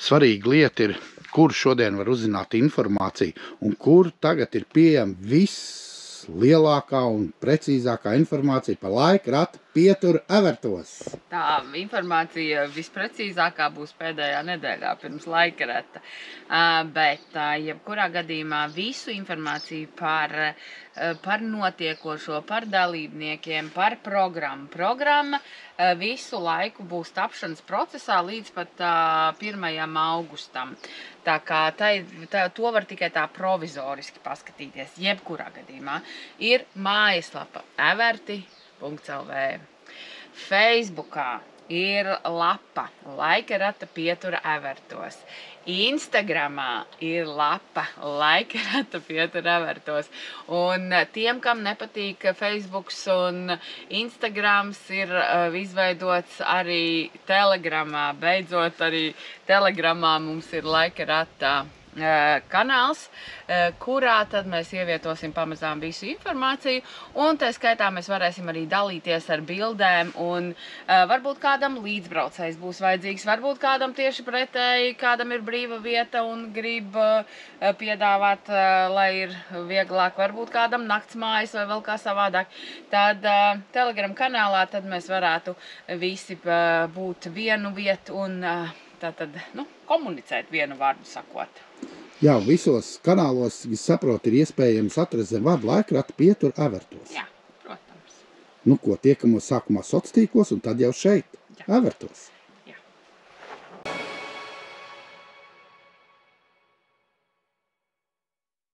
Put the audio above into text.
svarīga lieta ir, kur šodien var uzzināt informāciju un kur tagad ir pieejama vislielākā un precīzākā informācija par laika rata pieturu Evertos. Tā informācija visprecīzākā būs pēdējā nedēļā pirms laika rata, bet jebkurā gadījumā visu informāciju par notiekošo, par dalībniekiem, par programmu. Programma visu laiku būs tapšanas procesā līdz pat 1. augustam. Tā kā to var tikai tā provizoriski paskatīties, jebkurā gadījumā. Ir mājaslapa everti.lv. Facebookā ir lapa Laika rata pietura Evertos. Instagramā ir lapa Laika rata pietura Evertos. Un tiem, kam nepatīk Facebooks un Instagrams, ir izveidots arī Telegramā. Beidzot arī Telegramā mums ir Laika rata kanāls, kurā tad mēs ievietosim pamazām visu informāciju, un tā skaitā mēs varēsim arī dalīties ar bildēm, un varbūt kādam līdzbraucējs būs vajadzīgs, varbūt kādam tieši pretēji, kādam ir brīva vieta un grib piedāvāt, lai ir vieglāk, varbūt kādam naktsmājas vai vēl kā savādāk. Tad Telegram kanālā tad mēs varētu visi būt vienu vietu un tātad, komunicēt vienu vārdu sakot. Jā, visos kanālos, es saprotu, ir iespējams atrast zem vārdu Laika rata pietura Evertos. Jā, protams. Tiekamos sākumā sociālos tīklos un tad jau šeit, Evertos.